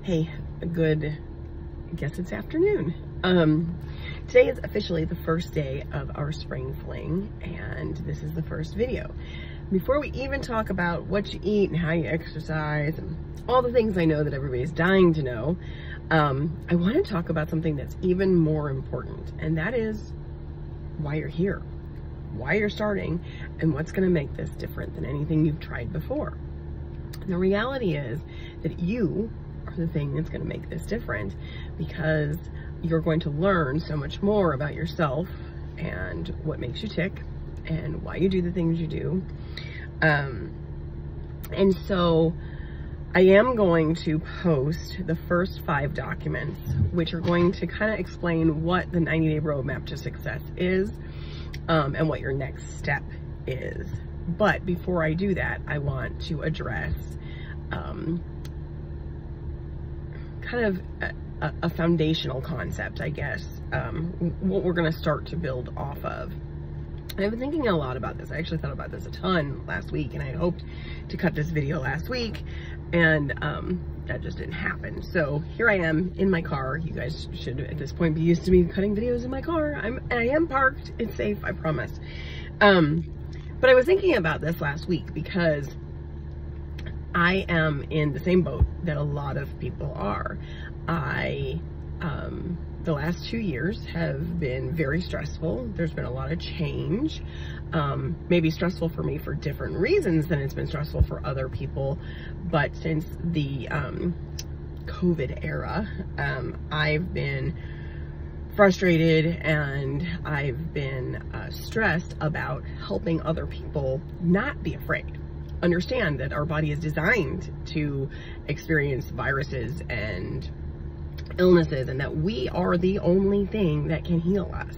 Hey, I guess it's afternoon. Today is officially the first day of our spring fling, and this is the first video. Before we even talk about what you eat and how you exercise and all the things I know that everybody's dying to know, I want to talk about something that's even more important, and that is why you're here, why you're starting, and what's going to make this different than anything you've tried before. And the reality is that you are the thing that's going to make this different, because you're going to learn so much more about yourself and what makes you tick and why you do the things you do. And so I am going to post the first 5 documents, which are going to kind of explain what the 90-day roadmap to success is, and what your next step is. But before I do that, I want to address kind of a foundational concept, I guess, what we're going to start to build off of. And I've been thinking a lot about this. I actually thought about this a ton last week, and I had hoped to cut this video last week, and that just didn't happen. So here I am in my car. You guys should at this point be used to me cutting videos in my car. I am parked. It's safe, I promise. But I was thinking about this last week because I am in the same boat that a lot of people are. The last 2 years have been very stressful. There's been a lot of change. Maybe stressful for me for different reasons than it's been stressful for other people. But since the COVID era, I've been frustrated and I've been stressed about helping other people not be afraid. Understand that our body is designed to experience viruses and illnesses, and that we are the only thing that can heal us.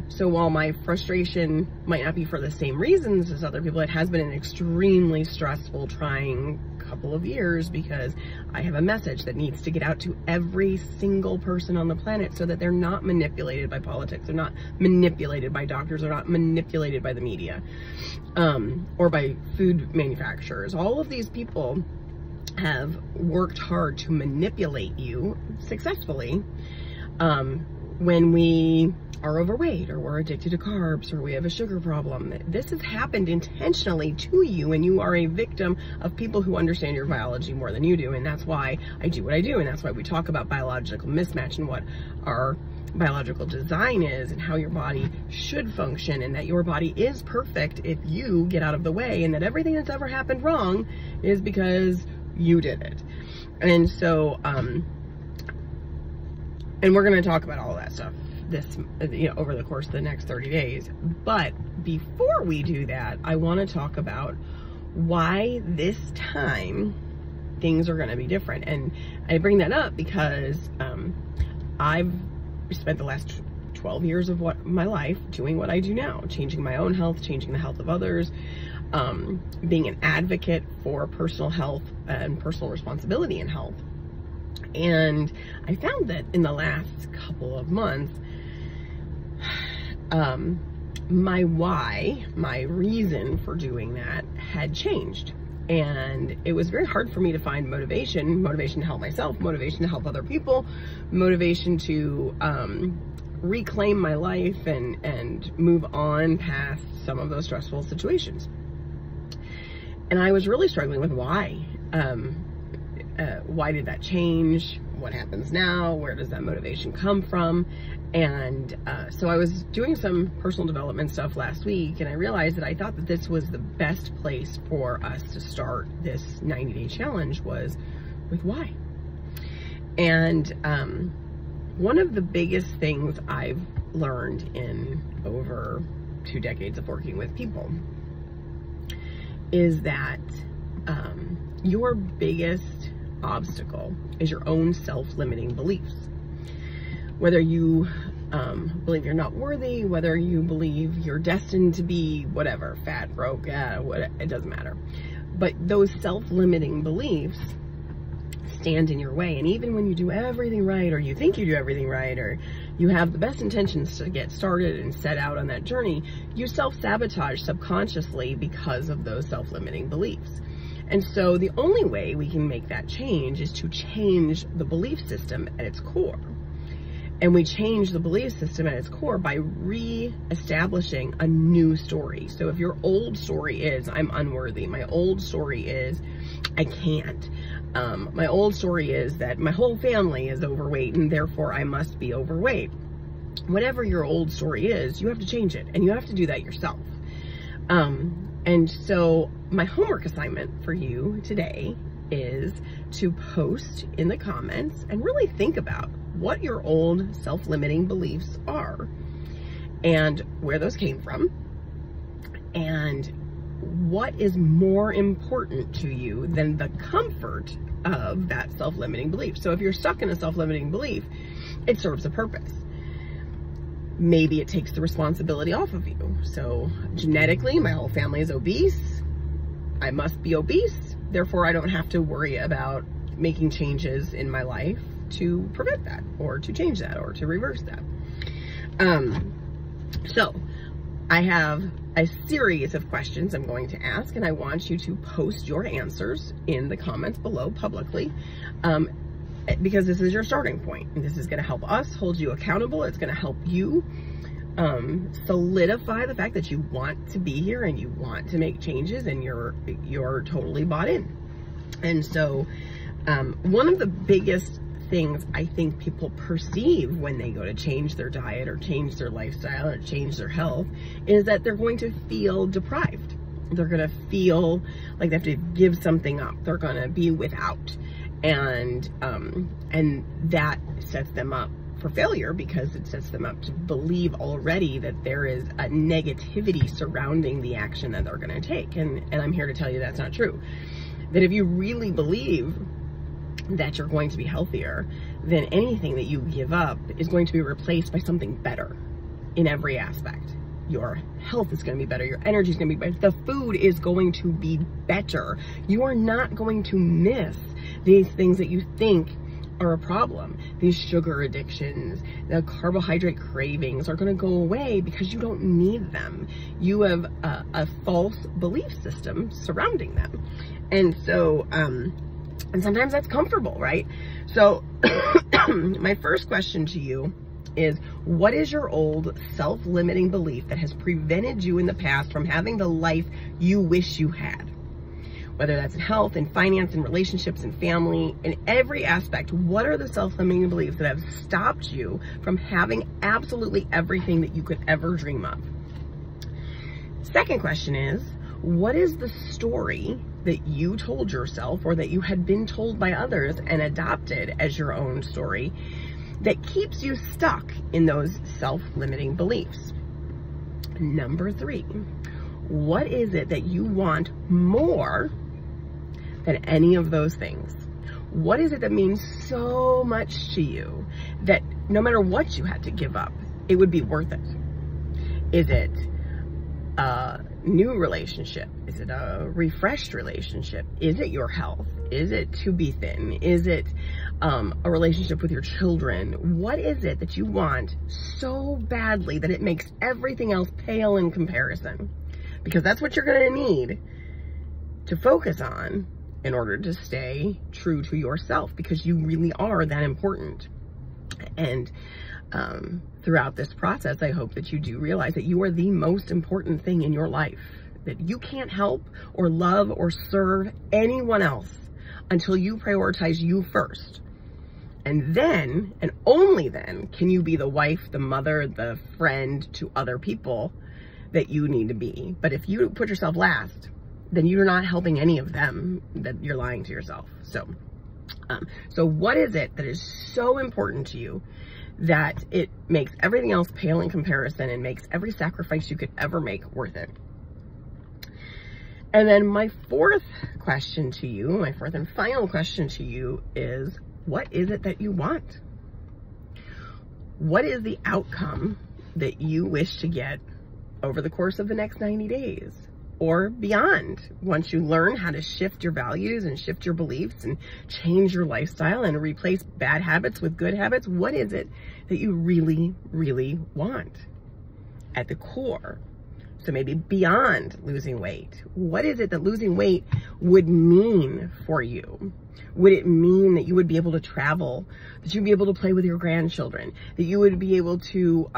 So while my frustration might not be for the same reasons as other people, it has been an extremely stressful, trying couple of years, because I have a message that needs to get out to every single person on the planet so that they're not manipulated by politics, they're not manipulated by doctors, they're not manipulated by the media, or by food manufacturers. All of these people have worked hard to manipulate you successfully when we are overweight, or we're addicted to carbs, or we have a sugar problem. This has happened intentionally to you, and you are a victim of people who understand your biology more than you do. And that's why I do what I do, and that's why we talk about biological mismatch and what our biological design is and how your body should function, and that your body is perfect if you get out of the way, and that everything that's ever happened wrong is because you did it. And so and we're going to talk about all of that stuff over the course of the next 30 days. But before we do that, I want to talk about why this time things are going to be different. And I bring that up because I've spent the last 12 years of my life doing what I do now, changing my own health, changing the health of others, being an advocate for personal health and personal responsibility in health. And I found that in the last couple of months, my why, my reason for doing that had changed. And it was very hard for me to find motivation to help myself, motivation to help other people, motivation to reclaim my life and move on past some of those stressful situations. And I was really struggling with why. Why did that change? What happens now? Where does that motivation come from? And so I was doing some personal development stuff last week, and I realized that I thought that this was the best place for us to start this 90-day challenge, was with why. And one of the biggest things I've learned in over 2 decades of working with people is that your biggest obstacle is your own self-limiting beliefs. Whether you believe you're not worthy, whether you believe you're destined to be whatever, fat, broke, it doesn't matter. But those self-limiting beliefs stand in your way. And even when you do everything right, or you think you do everything right, or you have the best intentions to get started and set out on that journey, you self-sabotage subconsciously because of those self-limiting beliefs. And so the only way we can make that change is to change the belief system at its core. And we change the belief system at its core by re-establishing a new story. So if your old story is, I'm unworthy, my old story is, I can't, my old story is that my whole family is overweight and therefore I must be overweight. Whatever your old story is, you have to change it, and you have to do that yourself. And so my homework assignment for you today is to post in the comments and really think about what your old self-limiting beliefs are and where those came from, and what is more important to you than the comfort of that self-limiting belief. So if you're stuck in a self-limiting belief, it serves a purpose. Maybe it takes the responsibility off of you. So genetically, my whole family is obese. I must be obese. Therefore, I don't have to worry about making changes in my life to prevent that, or to change that, or to reverse that. So I have a series of questions I'm going to ask, and I want you to post your answers in the comments below publicly, because this is your starting point, and this is going to help us hold you accountable. It's going to help you solidify the fact that you want to be here and you want to make changes, and you're totally bought in. And so one of the biggest things I think people perceive when they go to change their diet or change their lifestyle or change their health is that they're going to feel deprived. They're going to feel like they have to give something up. They're going to be without. And that sets them up for failure, because it sets them up to believe already that there is a negativity surrounding the action that they're going to take. And I'm here to tell you that's not true. That if you really believe that you're going to be healthier, then anything that you give up is going to be replaced by something better in every aspect. Your health is going to be better. Your energy is going to be better. The food is going to be better. You are not going to miss these things that you think are a problem. These sugar addictions, the carbohydrate cravings are going to go away because you don't need them. You have a false belief system surrounding them. And so, and sometimes that's comfortable, right? So my first question to you is, what is your old self-limiting belief that has prevented you in the past from having the life you wish you had? Whether that's in health and finance and relationships and family, in every aspect, what are the self-limiting beliefs that have stopped you from having absolutely everything that you could ever dream of? Second question is, what is the story that you told yourself, or that you had been told by others and adopted as your own story, that keeps you stuck in those self-limiting beliefs? Number 3, what is it that you want more than any of those things? What is it that means so much to you that no matter what you had to give up, it would be worth it? Is it a new relationship? Is it a refreshed relationship? Is it your health? Is it to be thin? Is it a relationship with your children? What is it that you want so badly that it makes everything else pale in comparison? Because that's what you're going to need to focus on in order to stay true to yourself, because you really are that important. And throughout this process, I hope that you do realize that you are the most important thing in your life, that you can't help or love or serve anyone else until you prioritize you first. And then, and only then, can you be the wife, the mother, the friend to other people that you need to be. But if you put yourself last, then you're not helping any of them, that you're lying to yourself. So what is it that is so important to you that it makes everything else pale in comparison and makes every sacrifice you could ever make worth it? And then my fourth question to you, my fourth and final question to you is, what is it that you want? What is the outcome that you wish to get over the course of the next 90 days or beyond? Once you learn how to shift your values and shift your beliefs and change your lifestyle and replace bad habits with good habits, what is it that you really, really want at the core? So maybe beyond losing weight. What is it that losing weight would mean for you? Would it mean that you would be able to travel, that you'd be able to play with your grandchildren, that you would be able to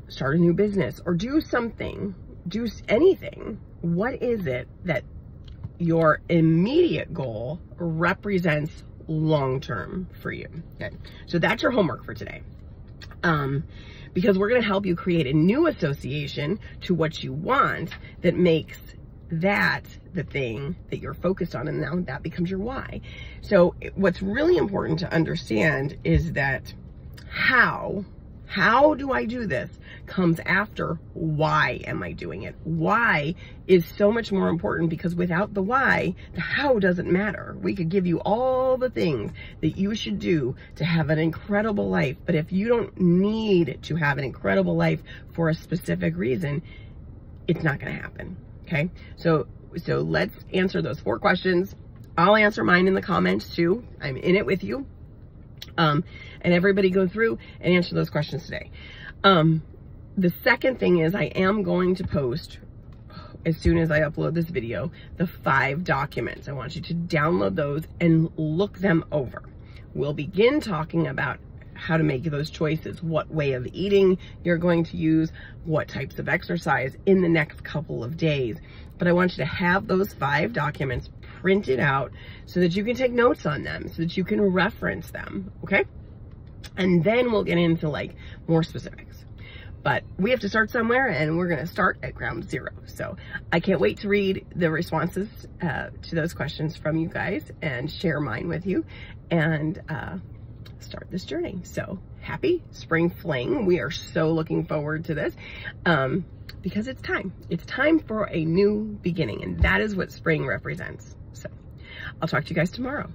start a new business or do something, do anything? What is it that your immediate goal represents long-term for you? Okay, so that's your homework for today. Because we're going to help you create a new association to what you want that makes that the thing that you're focused on, and now that becomes your why. So what's really important to understand is that how do I do this comes after why am I doing it. Why is so much more important, because without the why, the how doesn't matter. We could give you all the things that you should do to have an incredible life, but if you don't need to have an incredible life for a specific reason, it's not going to happen. Okay, so let's answer those 4 questions. I'll answer mine in the comments too. I'm in it with you. And everybody go through and answer those questions today. The second thing is I am going to post, as soon as I upload this video, the 5 documents. I want you to download those and look them over. We'll begin talking about how to make those choices, what way of eating you're going to use, what types of exercise in the next couple of days. But I want you to have those 5 documents printed out so that you can take notes on them, so that you can reference them, okay? And then we'll get into like more specifics. But we have to start somewhere, and we're gonna start at ground zero. So I can't wait to read the responses to those questions from you guys and share mine with you, and start this journey. So happy spring fling. We are so looking forward to this because it's time. It's time for a new beginning, and that is what spring represents. So I'll talk to you guys tomorrow.